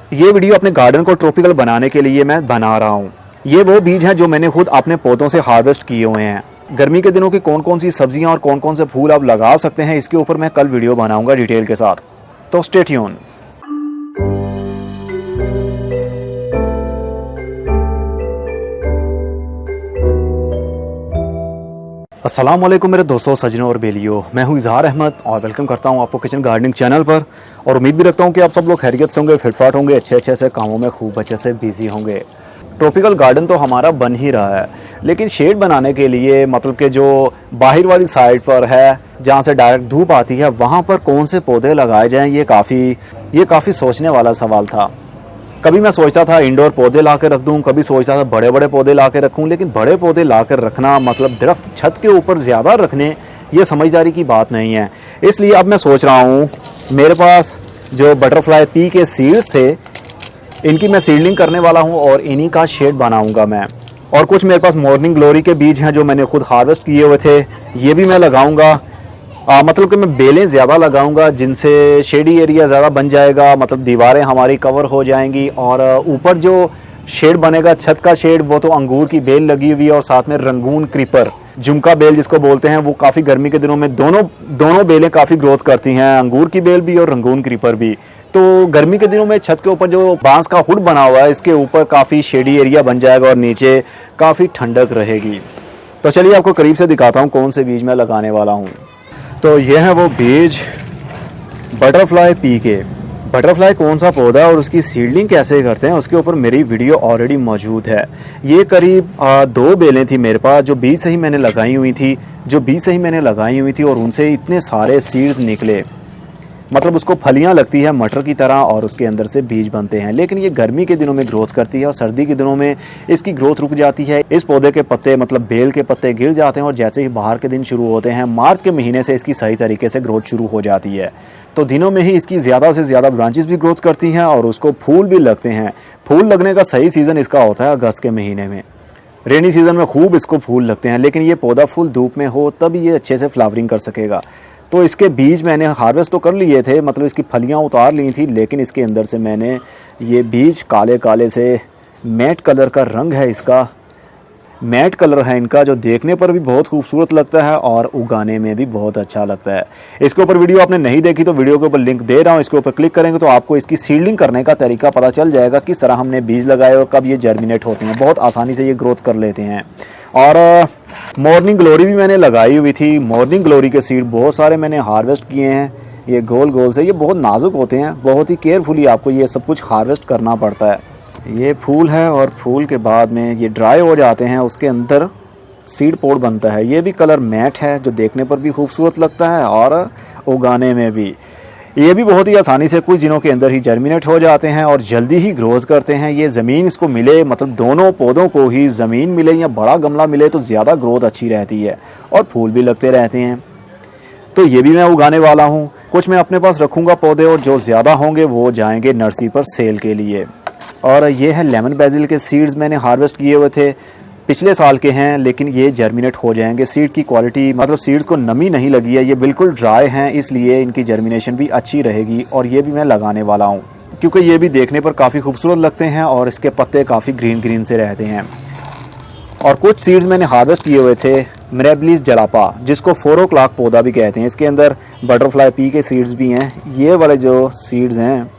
ये वीडियो अपने गार्डन को ट्रॉपिकल बनाने के लिए मैं बना रहा हूँ। ये वो बीज हैं जो मैंने खुद अपने पौधों से हार्वेस्ट किए हुए हैं। गर्मी के दिनों की कौन कौन सी सब्जियां और कौन कौन से फूल आप लगा सकते हैं, इसके ऊपर मैं कल वीडियो बनाऊंगा डिटेल के साथ, तो स्टे ट्यून। अस्सलाम वालेकुम मेरे दोस्तों, सजनों और बेलियों, मैं हूं इजहार अहमद और वेलकम करता हूं आपको किचन गार्डनिंग चैनल पर। और उम्मीद भी रखता हूं कि आप सब लोग खैरियत से होंगे, फिटफाट होंगे, अच्छे से कामों में खूब अच्छे से बिजी होंगे। ट्रॉपिकल गार्डन तो हमारा बन ही रहा है, लेकिन शेड बनाने के लिए मतलब कि जो बाहर वाली साइड पर है जहाँ से डायरेक्ट धूप आती है, वहाँ पर कौन से पौधे लगाए जाएँ, ये काफ़ी सोचने वाला सवाल था। कभी मैं सोचता था इंडोर पौधे ला के रख दूँ, कभी सोचता था बड़े बड़े पौधे ला के रखूँ, लेकिन बड़े पौधे ला कर रखना मतलब दरख्त छत के ऊपर ज़्यादा रखने, ये समझदारी की बात नहीं है। इसलिए अब मैं सोच रहा हूँ, मेरे पास जो बटरफ्लाई पी के सीड्स थे, इनकी मैं सीडलिंग करने वाला हूँ और इन्हीं का शेड बनाऊँगा मैं। और कुछ मेरे पास मॉर्निंग ग्लोरी के बीज हैं जो मैंने खुद हार्वेस्ट किए हुए थे, ये भी मैं लगाऊँगा। मतलब कि मैं बेलें ज़्यादा लगाऊंगा जिनसे शेडी एरिया ज़्यादा बन जाएगा, मतलब दीवारें हमारी कवर हो जाएंगी। और ऊपर जो शेड बनेगा, छत का शेड, वो तो अंगूर की बेल लगी हुई है और साथ में रंगून क्रीपर, झुमका बेल जिसको बोलते हैं, वो काफ़ी गर्मी के दिनों में दोनों बेलें काफ़ी ग्रोथ करती हैं, अंगूर की बेल भी और रंगून क्रीपर भी। तो गर्मी के दिनों में छत के ऊपर जो बांस का हुड बना हुआ है, इसके ऊपर काफ़ी शेडी एरिया बन जाएगा और नीचे काफ़ी ठंडक रहेगी। तो चलिए आपको करीब से दिखाता हूँ कौन से बीज मैं लगाने वाला हूँ। तो ये है वो बीज बटरफ्लाई पी के। बटरफ्लाई कौन सा पौधा है और उसकी सीडलिंग कैसे करते हैं, उसके ऊपर मेरी वीडियो ऑलरेडी मौजूद है। ये करीब 2 बेलें थी मेरे पास जो बीज से ही मैंने लगाई हुई थी और उनसे इतने सारे सीड्स निकले, मतलब उसको फलियां लगती है मटर की तरह और उसके अंदर से बीज बनते हैं। लेकिन ये गर्मी के दिनों में ग्रोथ करती है और सर्दी के दिनों में इसकी ग्रोथ रुक जाती है। इस पौधे के पत्ते, मतलब बेल के पत्ते गिर जाते हैं और जैसे ही बाहर के दिन शुरू होते हैं, मार्च के महीने से इसकी सही तरीके से ग्रोथ शुरू हो जाती है। तो दिनों में ही इसकी ज़्यादा से ज़्यादा ब्रांचेस भी ग्रोथ करती हैं और उसको फूल भी लगते हैं। फूल लगने का सही सीज़न इसका होता है अगस्त के महीने में। रेनी सीज़न में खूब इसको फूल लगते हैं, लेकिन ये पौधा फुल धूप में हो तब ये अच्छे से फ्लावरिंग कर सकेगा। तो इसके बीज मैंने हार्वेस्ट तो कर लिए थे, मतलब इसकी फलियां उतार ली थी, लेकिन इसके अंदर से मैंने ये बीज काले काले से, मैट कलर का रंग है इसका, मैट कलर है इनका, जो देखने पर भी बहुत खूबसूरत लगता है और उगाने में भी बहुत अच्छा लगता है। इसके ऊपर वीडियो आपने नहीं देखी तो वीडियो के ऊपर लिंक दे रहा हूँ, इसके ऊपर क्लिक करेंगे तो आपको इसकी सीडलिंग करने का तरीका पता चल जाएगा, किस तरह हमने बीज लगाए और कब ये जर्मिनेट होते हैं। बहुत आसानी से ये ग्रोथ कर लेते हैं। और मॉर्निंग ग्लोरी भी मैंने लगाई हुई थी। मॉर्निंग ग्लोरी के सीड बहुत सारे मैंने हार्वेस्ट किए हैं। ये गोल गोल से, ये बहुत नाजुक होते हैं, बहुत ही केयरफुली आपको ये सब कुछ हार्वेस्ट करना पड़ता है। ये फूल है और फूल के बाद में ये ड्राई हो जाते हैं, उसके अंदर सीड पोड बनता है। ये भी कलर मैट है जो देखने पर भी खूबसूरत लगता है और उगाने में भी। ये भी बहुत ही आसानी से कुछ दिनों के अंदर ही जर्मिनेट हो जाते हैं और जल्दी ही ग्रोथ करते हैं। ये ज़मीन इसको मिले, मतलब दोनों पौधों को ही ज़मीन मिले या बड़ा गमला मिले तो ज़्यादा ग्रोथ अच्छी रहती है और फूल भी लगते रहते हैं। तो ये भी मैं उगाने वाला हूँ। कुछ मैं अपने पास रखूँगा पौधे और जो ज़्यादा होंगे वो जाएंगे नर्सरी पर सेल के लिए। और ये है लेमन बेसिल के सीड्स, मैंने हार्वेस्ट किए हुए थे, पिछले साल के हैं, लेकिन ये जर्मिनेट हो जाएंगे। सीड की क्वालिटी, मतलब सीड्स को नमी नहीं लगी है, ये बिल्कुल ड्राई हैं, इसलिए इनकी जर्मिनेशन भी अच्छी रहेगी। और ये भी मैं लगाने वाला हूँ क्योंकि ये भी देखने पर काफ़ी खूबसूरत लगते हैं और इसके पत्ते काफ़ी ग्रीन ग्रीन से रहते हैं। और कुछ सीड्स मैंने हार्वेस्ट किए हुए थे मिरेबिलिस जलापा, जिसको 4 o'clock पौधा भी कहते हैं। इसके अंदर बटरफ्लाई पी के सीड्स भी हैं। ये वाले जो सीड्स हैं,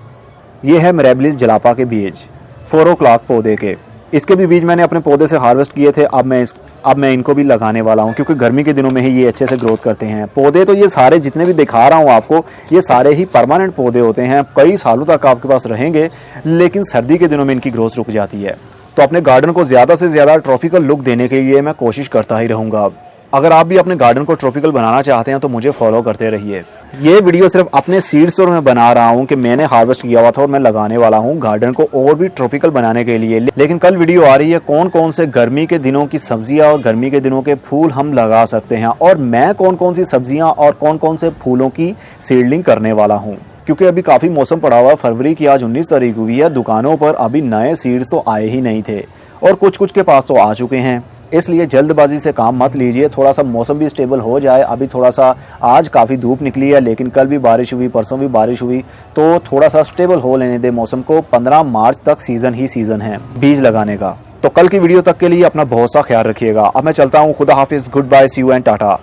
ये है मिरेबिलिस जलापा के बीज, 4 o'clock पौधे के। इसके भी बीज मैंने अपने पौधे से हार्वेस्ट किए थे। अब मैं इनको भी लगाने वाला हूं क्योंकि गर्मी के दिनों में ही ये अच्छे से ग्रोथ करते हैं। पौधे तो ये सारे जितने भी दिखा रहा हूं आपको, ये सारे ही परमानेंट पौधे होते हैं, कई सालों तक आपके पास रहेंगे, लेकिन सर्दी के दिनों में इनकी ग्रोथ रुक जाती है। तो अपने गार्डन को ज़्यादा से ज़्यादा ट्रॉपिकल लुक देने के लिए मैं कोशिश करता ही रहूँगा। अगर आप भी अपने गार्डन को ट्रॉपिकल बनाना चाहते हैं तो मुझे फॉलो करते रहिए। ये वीडियो सिर्फ अपने सीड्स पर मैं बना रहा हूँ कि मैंने हार्वेस्ट किया हुआ था और मैं लगाने वाला हूँ गार्डन को और भी ट्रॉपिकल बनाने के लिए। लेकिन कल वीडियो आ रही है कौन कौन से गर्मी के दिनों की सब्जियाँ और गर्मी के दिनों के फूल हम लगा सकते हैं, और मैं कौन कौन सी सब्जियाँ और कौन कौन से फूलों की सीडलिंग करने वाला हूँ। क्योंकि अभी काफ़ी मौसम पड़ा हुआ है, फरवरी की आज 19 तारीख हुई है, दुकानों पर अभी नए सीड्स तो आए ही नहीं थे और कुछ कुछ के पास तो आ चुके हैं। इसलिए जल्दबाजी से काम मत लीजिए, थोड़ा सा मौसम भी स्टेबल हो जाए। अभी थोड़ा सा आज काफ़ी धूप निकली है, लेकिन कल भी बारिश हुई, परसों भी बारिश हुई, तो थोड़ा सा स्टेबल हो लेने दे मौसम को। 15 मार्च तक सीज़न ही सीज़न है बीज लगाने का। तो कल की वीडियो तक के लिए अपना बहुत सा ख्याल रखिएगा। अब मैं चलता हूँ, खुदा हाफिज़, goodbye, see you and Tata.